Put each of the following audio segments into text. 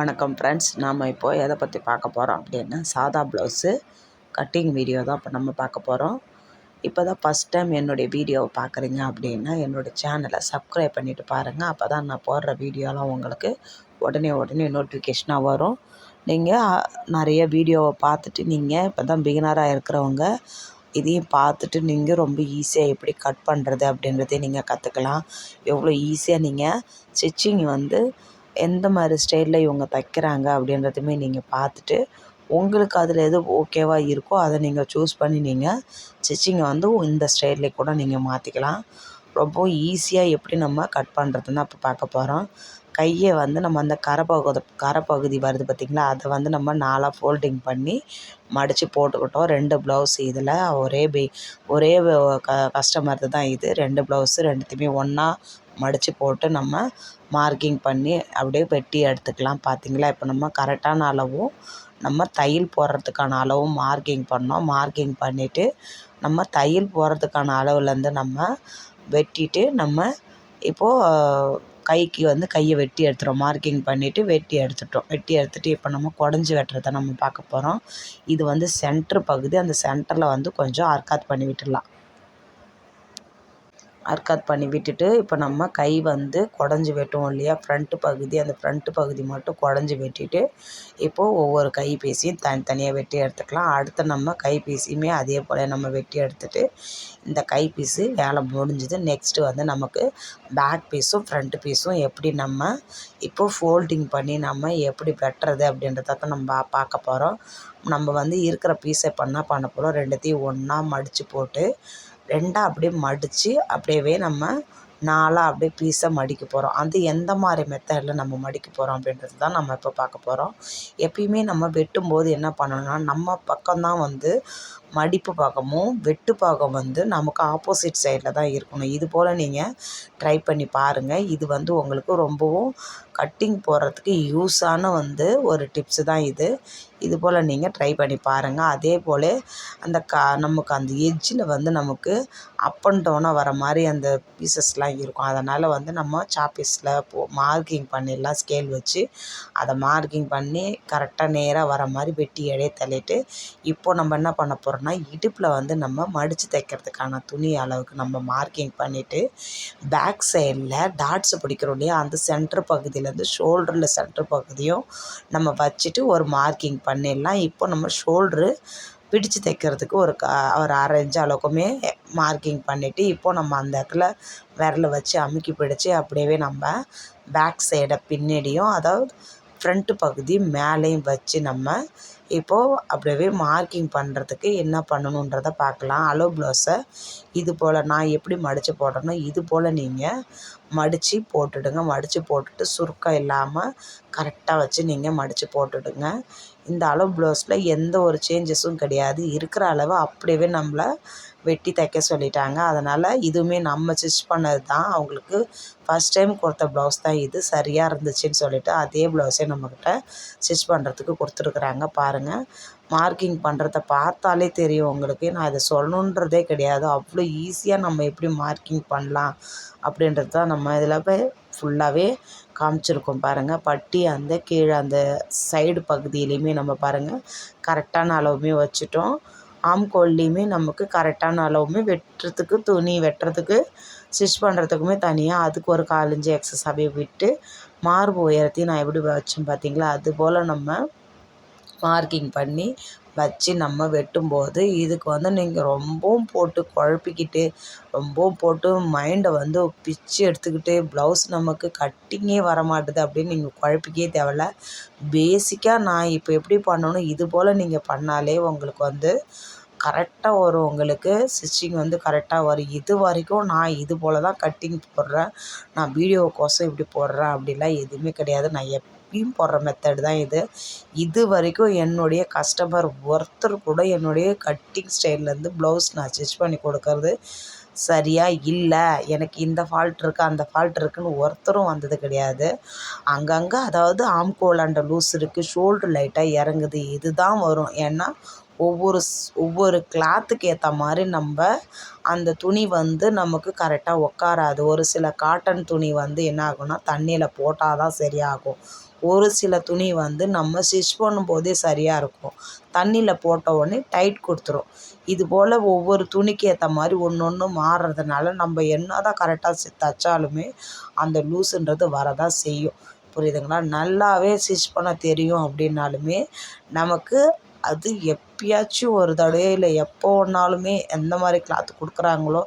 வணக்கம் ஃப்ரெண்ட்ஸ், நாம் இப்போது எதை பற்றி பார்க்க போகிறோம் அப்படின்னா சாதா ப்ளவுஸு கட்டிங் வீடியோ தான் இப்போ நம்ம பார்க்க போகிறோம். இப்போ தான் ஃபஸ்ட் டைம் என்னுடைய வீடியோவை பார்க்குறீங்க அப்படின்னா என்னோடய சேனலை சப்ஸ்கிரைப் பண்ணிவிட்டு பாருங்கள். அப்போ தான் நான் போடுற வீடியோலாம் உங்களுக்கு உடனே நோட்டிஃபிகேஷனாக வரும். நீங்கள் நிறைய வீடியோவை பார்த்துட்டு நீங்கள் இப்போ தான் பிகினராக இருக்கிறவங்க இதையும் பார்த்துட்டு நீங்கள் ரொம்ப ஈஸியாக எப்படி கட் பண்ணுறது அப்படின்றதையும் நீங்கள் கற்றுக்கலாம். எவ்வளோ ஈஸியாக நீங்கள் ஸ்டிச்சிங் எந்த மாதிரி ஸ்டைலில் இவங்க தைக்கிறாங்க அப்படின்றதுமே நீங்கள் பார்த்துட்டு உங்களுக்கு அதில் எது ஓகேவாக இருக்கோ அதை நீங்கள் சூஸ் பண்ணி நீங்கள் ஸ்டிச்சிங்கை இந்த ஸ்டைல்லே கூட நீங்கள் மாற்றிக்கலாம். ரொம்ப ஈஸியாக எப்படி நம்ம கட் பண்ணுறதுன்னு இப்போ பார்க்க போகிறோம். கையை நம்ம அந்த கரைப்பகுதி வருது பார்த்திங்களா, அதை நம்ம 4ஆக ஃபோல்டிங் பண்ணி மடித்து போட்டுக்கிட்டோம். 2 ப்ளவுஸ் இதில் ஒரே கஸ்டமர் தான் இது. 2 ப்ளவுஸு ரெண்டுத்தையுமே ஒன்றா மடித்து போட்டு நம்ம மார்க்கிங் பண்ணி அப்படியே வெட்டி எடுத்துக்கலாம். பார்த்திங்களா, இப்போ நம்ம கரெக்டான அளவும் நம்ம தையல் போடுறதுக்கான அளவும் மார்க்கிங் பண்ணோம். மார்க்கிங் பண்ணிவிட்டு நம்ம தையல் போடுறதுக்கான அளவுலேருந்து நம்ம வெட்டிட்டு நம்ம இப்போது கைக்கு கையை வெட்டி எடுத்துகிறோம். மார்க்கிங் பண்ணிவிட்டு வெட்டி எடுத்துட்டோம். வெட்டி எடுத்துகிட்டு இப்போ நம்ம குடஞ்சி வெட்டுறதை நம்ம பார்க்க போகிறோம். இது சென்ட்ரு பகுதி. அந்த சென்டரில் கொஞ்சம் அர்க்காத் பண்ணி விட்டுடலாம். அர்க்காத் பண்ணி விட்டுட்டு இப்போ நம்ம கை குடஞ்சி வெட்டுவோம் இல்லையா, ஃப்ரண்ட்டு பகுதி, அந்த ஃப்ரண்ட்டு பகுதி மட்டும் குடஞ்சி வெட்டிட்டு இப்போது ஒவ்வொரு கைப்பீஸையும் தனித்தனியாக வெட்டி எடுத்துக்கலாம். அடுத்து நம்ம கைப்பீஸையுமே அதே போல் நம்ம வெட்டி எடுத்துகிட்டு இந்த கைப்பீஸு வேலை முடிஞ்சுது. நெக்ஸ்ட்டு நமக்கு பேக் பீஸும் ஃப்ரண்ட் பீஸும் எப்படி நம்ம இப்போது ஃபோல்டிங் பண்ணி நம்ம எப்படி வெட்டுறது அப்படின்றத தான் நம்ம பார்க்க போகிறோம். நம்ம இருக்கிற பீஸை பண்ண போகிறோம். ரெண்டுத்தையும் ஒன்றா மடித்து போட்டு 2ஆக அப்படியே மடித்து அப்படியே நம்ம 4ஆக அப்படியே பீஸை மடிக்க போகிறோம். அது எந்த மாதிரி மெத்தடில் நம்ம மடிக்க போகிறோம் அப்படின்றது தான் நம்ம இப்போ பார்க்க போகிறோம். எப்பயுமே நம்ம வெட்டும்போது என்ன பண்ணணும்னா, நம்ம பக்கம்தான் மடிப்பு பாகமும் வெட்டு பாகம் நமக்கு ஆப்போசிட் சைடில் தான் இருக்கணும். இது போல் நீங்கள் ட்ரை பண்ணி பாருங்கள். இது உங்களுக்கு ரொம்பவும் கட்டிங் போடுறதுக்கு யூஸான ஒரு டிப்ஸு தான் இது. இது போல் நீங்கள் ட்ரை பண்ணி பாருங்கள். அதே போல் அந்த நமக்கு அந்த எட்ஜில் நமக்கு அப் அண்ட் டவுனாக வர மாதிரி அந்த பீசஸ்லாம் இருக்கும். அதனால் நம்ம சாப்பீஸில் மார்க்கிங் பண்ணிடலாம். ஸ்கேல் வச்சு அதை மார்க்கிங் பண்ணி கரெக்டாக நேராக வர மாதிரி வெட்டி இடையே தள்ளிட்டு இப்போது நம்ம என்ன பண்ண போகிறோம்னா, இடுப்பில் நம்ம மடித்து தைக்கிறதுக்கான துணி அளவுக்கு நம்ம மார்க்கிங் பண்ணிவிட்டு பேக் சைடில் டாட்ஸை பிடிக்கிறோம் இல்லையா, அந்த சென்ட்ரு பகுதியிலேருந்து ஷோல்டரில் சென்ட்ரு பகுதியும் நம்ம வச்சுட்டு ஒரு மார்க்கிங் பண்ணிடலாம். இப்போ நம்ம ஷோல்ட்ரு பிடிச்சு தைக்கிறதுக்கு ஒரு 1/2 இன்ச் அளவுக்குமே மார்க்கிங் பண்ணிவிட்டு இப்போது நம்ம அந்த இடத்துல விரலை வச்சு அமுக்கி பிடிச்சி அப்படியே நம்ம பேக் சைடை பின்னாடியும் அதாவது ஃப்ரண்ட்டு பகுதி மேலேயும் வச்சு நம்ம இப்போது அப்படியே மார்க்கிங் பண்ணுறதுக்கு என்ன பண்ணணுன்றதை பார்க்கலாம். அளவு ப்ளவுஸை இது போல் நான் எப்படி மடித்து போடுறேனோ இது போல் நீங்கள் மடித்து போட்டுடுங்க. மடித்து போட்டுட்டு சுருக்கம் இல்லாமல் கரெக்டாக வச்சு நீங்கள் மடித்து போட்டுடுங்க. இந்த அளவு ப்ளவுஸில் எந்த ஒரு சேஞ்சஸும் கிடையாது. இருக்கிற அளவு அப்படியே நம்மளை வெட்டி தைக்க சொல்லிட்டாங்க. அதனால் இதுவுமே நம்ம ஸ்டிச் பண்ணது தான். அவங்களுக்கு ஃபஸ்ட் டைம் கொடுத்த ப்ளவுஸ் தான் இது. சரியாக இருந்துச்சுன்னு சொல்லிவிட்டு அதே ப்ளவுஸே நம்மக்கிட்ட ஸ்டிச் பண்ணுறதுக்கு கொடுத்துருக்குறாங்க. பாருங்கள், மார்க்கிங் பண்ணுறத பார்த்தாலே தெரியும் உங்களுக்கு. நான் இதை சொல்லணுன்றதே கிடையாது. அவ்வளோ ஈஸியாக நம்ம எப்படி மார்க்கிங் பண்ணலாம் அப்படின்றது தான் நம்ம இதில் போய் ஃபுல்லாகவே காமிச்சிருக்கோம். பாருங்கள், பட்டி அந்த கீழே அந்த சைடு பகுதியிலையுமே நம்ம பாருங்கள் கரெக்டான அளவுமே வச்சுட்டோம். ஆம்கோல்லையுமே நமக்கு கரெக்டான அளவுமே வெட்டுறதுக்கு துணி வெட்டுறதுக்கு ஸ்டிச் பண்ணுறதுக்குமே தனியாக அதுக்கு ஒரு 1/4 இன்ச்சு எக்ஸஸாகவே விட்டு மார்பு உயரத்தையும் நான் எப்படி வச்சேன் பார்த்தீங்களா, அதுபோல் நம்ம மார்க்கிங் பண்ணி வச்சு நம்ம வெட்டும்போது இதுக்கு நீங்கள் ரொம்பவும் போட்டு குழப்பிக்கிட்டு ரொம்பவும் போட்டு மைண்டை பிச்சு எடுத்துக்கிட்டு ப்ளவுஸ் நமக்கு கட்டிங்கே வரமாட்டுது அப்படின்னு நீங்கள் குழப்பிக்கவே தேவையில்ல. பேசிக்காக நான் இப்போ எப்படி பண்ணணும் இது போல் நீங்கள் பண்ணாலே உங்களுக்கு கரெக்டாக வரும். உங்களுக்கு ஸ்டிச்சிங் கரெக்டாக வரும். இது வரைக்கும் நான் இது போல் தான் கட்டிங் போடுறேன், நான் வீடியோவுக்கோசம் இப்படி போடுறேன் அப்படிலாம் எதுவுமே கிடையாது. நான் எப்பயும் போடுற மெத்தடு தான் இது. இது வரைக்கும் என்னுடைய கஸ்டமர் ஒருத்தர் கூட என்னுடைய கட்டிங் ஸ்டைல்லேருந்து ப்ளவுஸ் நான் ஸ்டிச் பண்ணி கொடுக்கறது சரியாக இல்லை, எனக்கு இந்த ஃபால்ட் இருக்குது அந்த ஃபால்ட் இருக்குதுன்னு ஒருத்தரும் வந்தது கிடையாது. அங்கங்கே அதாவது ஆம்கோல் அண்ட் லூஸ் இருக்குது, ஷோல்ட்ரு லைட்டாக இறங்குது, இது தான் வரும். ஏன்னா ஒவ்வொரு கிளாத்துக்கு ஏற்ற மாதிரி நம்ம அந்த துணி நமக்கு கரெக்டாக உட்காராது. ஒரு சில காட்டன் துணி என்ன ஆகும்னா தண்ணியில் போட்டால் தான் சரியாகும். ஒரு சில துணி வந்து நம்ம ஸ்டிச் பண்ணும்போதே சரியாக இருக்கும், தண்ணியில் போட்ட உடனே டைட் கொடுத்துரும். இது போல் ஒவ்வொரு துணிக்கு ஏற்ற மாதிரி ஒன்று ஒன்று மாறுறதுனால நம்ம என்ன தான் கரெக்டாக தைச்சாலுமே அந்த லூஸுன்றது வரதான் செய்யும். புரியுதுங்களா? நல்லாவே ஸ்டிச் பண்ண தெரியும் அப்படின்னாலுமே நமக்கு அது எப்பயாச்சும் ஒரு தடவை இல்லை எப்போ வேணாலுமே எந்த மாதிரி கிளாத் கொடுக்குறாங்களோ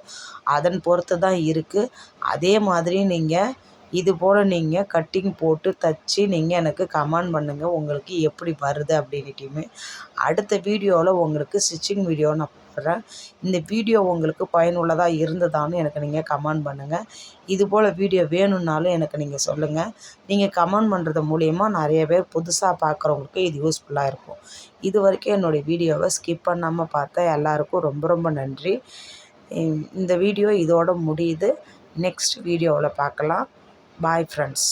அதன் பொறுத்து தான் இருக்குது. அதே மாதிரி நீங்கள் இது போல் நீங்கள் கட்டிங் போட்டு தைச்சி நீங்கள் எனக்கு கமெண்ட் பண்ணுங்கள் உங்களுக்கு எப்படி வருது அப்படின்னுட்டுமே. அடுத்த வீடியோவில் உங்களுக்கு ஸ்டிச்சிங் வீடியோ நான் போடுறேன். இந்த வீடியோ உங்களுக்கு பயனுள்ளதாக இருந்ததான்னு எனக்கு நீங்கள் கமெண்ட் பண்ணுங்கள். இது போல் வீடியோ வேணும்னாலும் எனக்கு நீங்கள் சொல்லுங்கள். நீங்கள் கமெண்ட் பண்ணுறது மூலிமா நிறைய பேர் புதுசாக பார்க்குறவங்களுக்கு இது யூஸ்ஃபுல்லாக இருக்கும். இது வரைக்கும் என்னுடைய வீடியோவை ஸ்கிப் பண்ணாமல் பார்த்த எல்லாருக்கும் ரொம்ப ரொம்ப நன்றி. இந்த வீடியோ இதோட முடியுது. நெக்ஸ்ட் வீடியோவில் பார்க்கலாம். Bye friends.